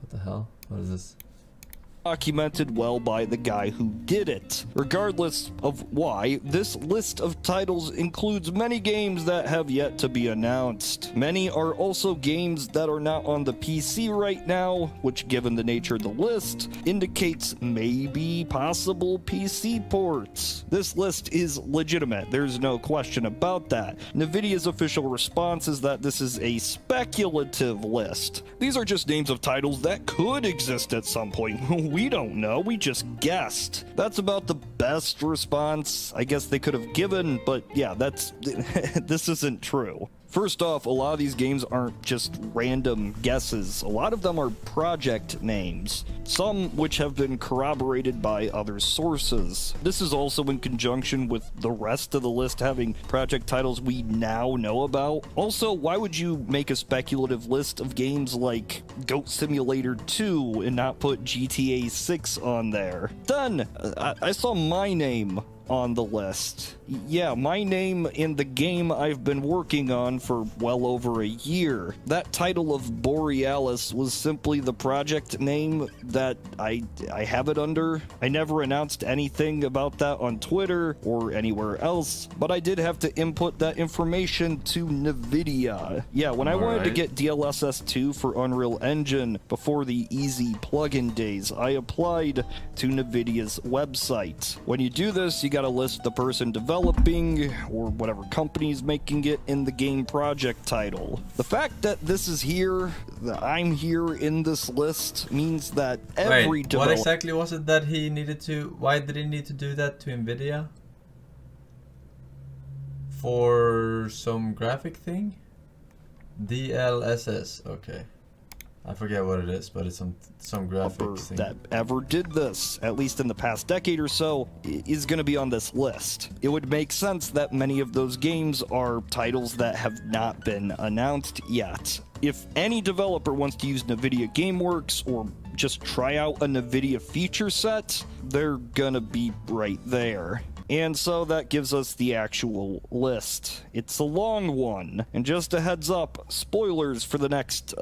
What the hell? What is this? Documented well by the guy who did it. Regardless of why, this list of titles includes many games that have yet to be announced. Many are also games that are not on the PC right now, which, given the nature of the list, indicates maybe possible PC ports. This list is legitimate, there's no question about that. Nvidia's official response is that this is a speculative list. These are just names of titles that could exist at some point. We don't know, we just guessed. That's about the best response I guess they could have given, but yeah, that's this isn't true. First off, a lot of these games aren't just random guesses. A lot of them are project names, some which have been corroborated by other sources. This is also in conjunction with the rest of the list having project titles we now know about. Also, why would you make a speculative list of games like Goat Simulator 2 and not put GTA 6 on there? Then, I saw my name on the list. Yeah, my name in the game I've been working on for well over a year. That title of Borealis was simply the project name that I have it under. I never announced anything about that on Twitter or anywhere else, but I did have to input that information to Nvidia. Yeah, when I wanted to get DLSS 2 for Unreal Engine before the easy plugin days, I applied to Nvidia's website. When you do this, you gotta list the person developing or whatever company's making it in the game project title. The fact that this is here, that I'm here in this list, means that every developer... What exactly was it that he needed to... Why did he need to do that to Nvidia? For some graphic thing? DLSS, okay. I forget what it is, but it's some graphics thing. That ever did this, at least in the past decade or so, is going to be on this list. It would make sense that many of those games are titles that have not been announced yet. If any developer wants to use NVIDIA GameWorks or just try out a NVIDIA feature set, they're gonna be right there. And so that gives us the actual list. It's a long one, and just a heads up, spoilers for the next,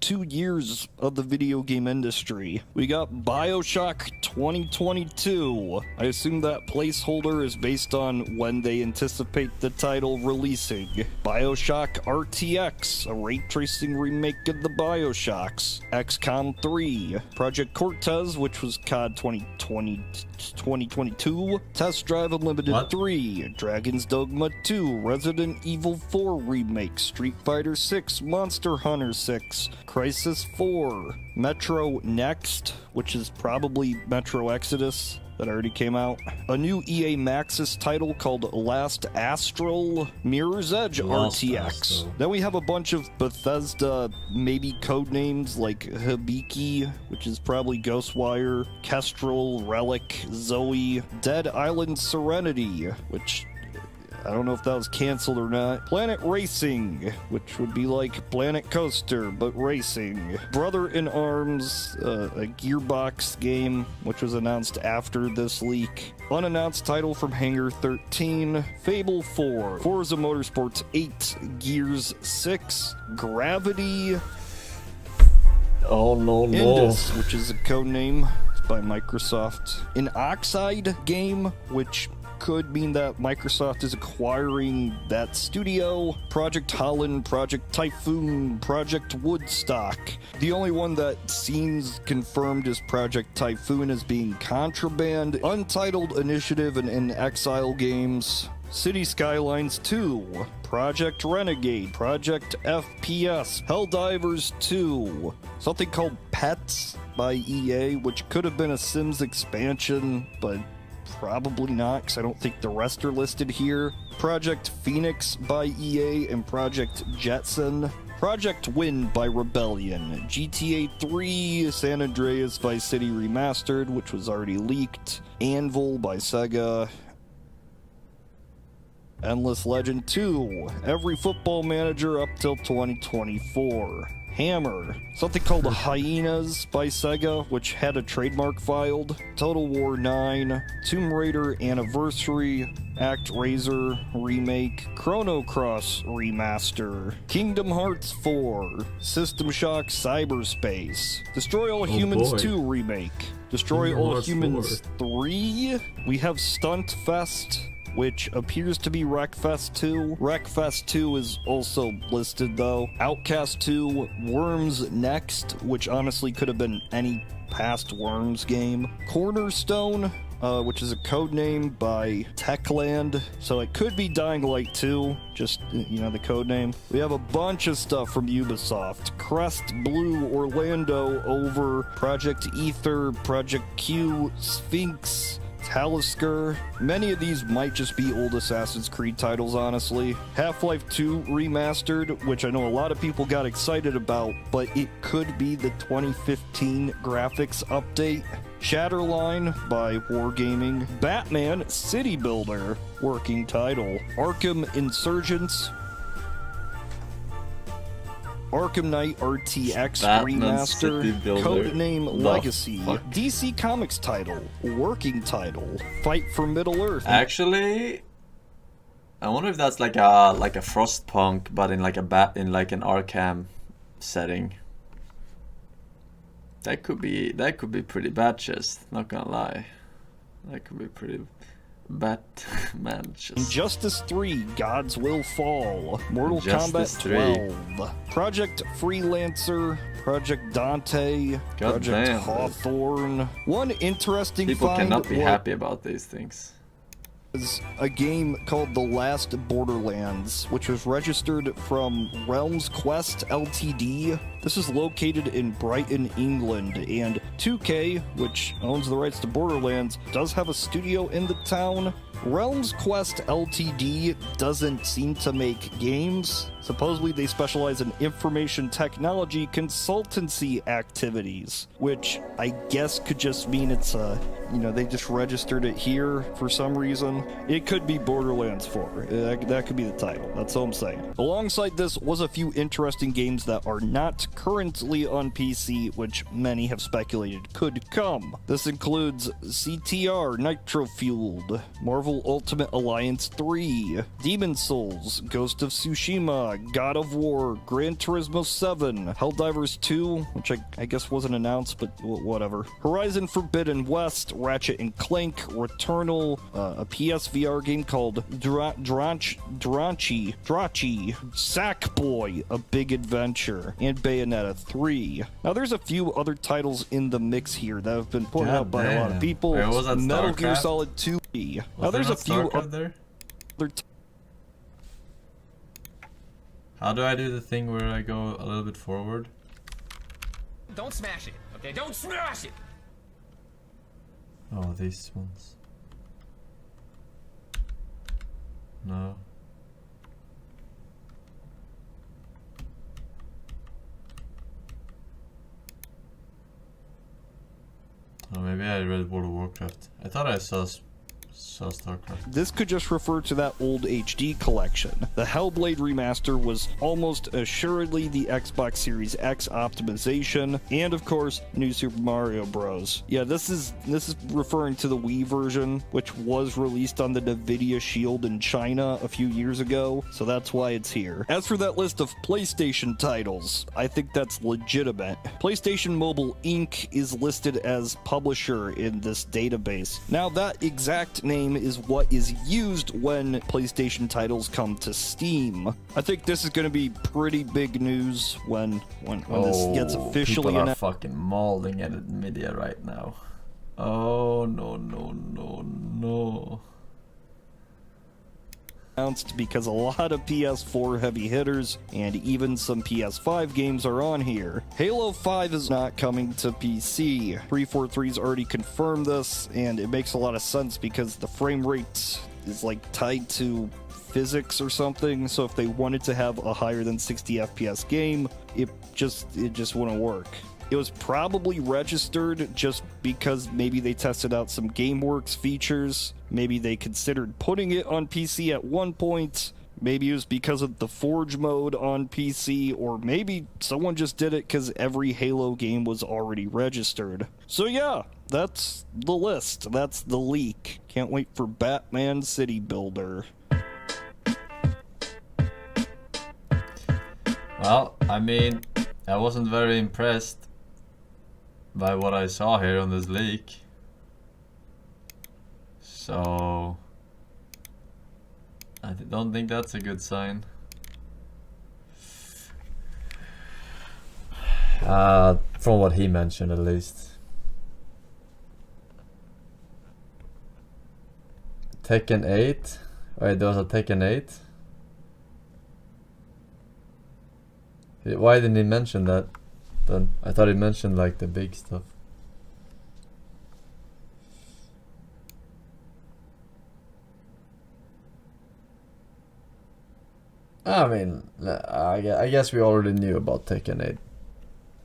2 years of the video game industry. We got BioShock 2022. I assume that placeholder is based on when they anticipate the title releasing. BioShock RTX, a ray tracing remake of the BioShocks. XCOM 3. Project Cortez, which was COD 2022. Test Drive Unlimited 3. Dragon's Dogma 2. Resident Evil 4 Remake. Street Fighter 6. Monster Hunter 6. Crisis 4, Metro Next, which is probably Metro Exodus that already came out, a new EA Maxis title called Last Astral, Mirror's Edge RTX. Then we have a bunch of Bethesda maybe code names like Hibiki, which is probably Ghostwire, Kestrel, Relic, Zoe, Dead Island Serenity, which I don't know if that was canceled or not. Planet Racing, which would be like Planet Coaster, but racing. Brother in Arms, a Gearbox game, which was announced after this leak. Unannounced title from Hangar 13. Fable 4. Forza Motorsports 8. Gears 6. Gravity. Oh no. Indus, which is a code name by Microsoft. An Oxide game, which could mean that Microsoft is acquiring that studio. Project Holland, Project Typhoon, Project Woodstock. The only one that seems confirmed is Project Typhoon as being Contraband. Untitled Initiative and Exile games. City Skylines 2, Project Renegade, Project FPS, Helldivers 2, something called Pets by EA, which could have been a Sims expansion, but probably not, because I don't think the rest are listed here. Project Phoenix by EA and Project Jetson. Project Wind by Rebellion. GTA 3, San Andreas Vice City Remastered, which was already leaked. Anvil by Sega. Endless Legend 2, every football manager up till 2024. Hammer, something called Hyenas by Sega, which had a trademark filed. Total War 9, Tomb Raider Anniversary, ActRaiser Remake, Chrono Cross Remaster, Kingdom Hearts 4, System Shock Cyberspace, Destroy All Humans 2 Remake, Destroy All Humans 3, we have Stunt Fest, which appears to be Wreckfest 2. Wreckfest 2 is also listed though. Outcast 2, Worms Next, which honestly could have been any past Worms game. Cornerstone, which is a code name by Techland, so it could be Dying Light 2, just, you know, the code name. We have a bunch of stuff from Ubisoft. Crest Blue, Orlando, Over, Project Ether, Project Q, Sphinx, Talisker. Many of these might just be old Assassin's Creed titles, honestly. Half-Life 2 Remastered, which I know a lot of people got excited about, but it could be the 2015 graphics update. Shatterline by Wargaming. Batman City Builder, working title. Arkham Insurgents. Arkham Knight RTX Batman Remaster, Codename Legacy, fuck? DC Comics title, working title, Fight for Middle Earth. Actually, I wonder if that's like a Frostpunk, but in like an Arkham setting. That could be pretty batches. Not gonna lie, that could be pretty. Batman. Injustice 3, Gods Will Fall, Mortal Injustice Kombat 12, Project Freelancer, Project Dante, Project Hawthorne. One interesting people find cannot be happy about these things. Is a game called The Last Borderlands, which was registered from Realms Quest Ltd. This is located in Brighton, England, and 2K, which owns the rights to Borderlands, does have a studio in the town. Realms Quest Ltd. doesn't seem to make games. Supposedly they specialize in information technology consultancy activities, which I guess could just mean it's they just registered it here for some reason. It could be Borderlands 4. That could be the title. That's all I'm saying. Alongside this was a few interesting games that are not currently on PC, which many have speculated could come. This includes CTR Nitro Fueled, Marvel Ultimate Alliance 3, Demon Souls, Ghost of Tsushima, God of War, Gran Turismo 7, Helldivers 2, which I guess wasn't announced, but whatever. Horizon Forbidden West, Ratchet and Clank, Returnal, a PSVR game called Drachi, Sackboy, A Big Adventure, and Bayonetta 3. Now there's a few other titles in the mix here that have been pointed out by a lot of people. Wait, was that Metal StarCraft? Gear Solid 2. Now there's a few other. How do I do the thing where I go a little bit forward? Don't smash it, okay? Don't smash it! Oh, these ones. No. Oh, maybe I read World of Warcraft. I thought I saw StarCraft. This could just refer to that old HD collection. The Hellblade remaster was almost assuredly the Xbox Series X optimization, and of course, New Super Mario Bros. Yeah, this is referring to the Wii version, which was released on the Nvidia Shield in China a few years ago, so that's why it's here. As for that list of PlayStation titles, I think that's legitimate. PlayStation Mobile Inc. is listed as publisher in this database. Now, that exact name is what is used when PlayStation titles come to Steam. I think this is going to be pretty big news when this gets officially people are announced. fucking mauling at Nvidia right now. Oh no. Because a lot of PS4 heavy hitters and even some PS5 games are on here. Halo 5 is not coming to PC. 343's already confirmed this, and it makes a lot of sense because the frame rate is like tied to physics or something. So if they wanted to have a higher than 60 FPS game, it just wouldn't work. It was probably registered just because maybe they tested out some GameWorks features. Maybe they considered putting it on PC at one point. Maybe it was because of the Forge mode on PC, or maybe someone just did it because every Halo game was already registered. So yeah, that's the list. That's the leak. Can't wait for Batman City Builder. Well, I mean, I wasn't very impressed by what I saw here on this leak. So I don't think that's a good sign. From what he mentioned, at least. Tekken 8? Wait, there was a Tekken 8? Why didn't he mention that? Then I thought he mentioned like the big stuff. I mean, I guess we already knew about Tekken 8.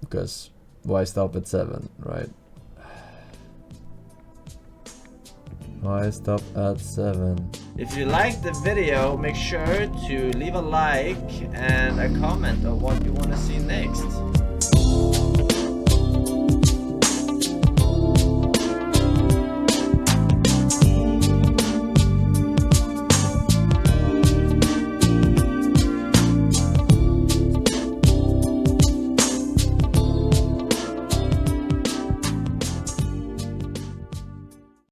Because why stop at 7, right? Why stop at 7? If you liked the video, make sure to leave a like and a comment on what you want to see next.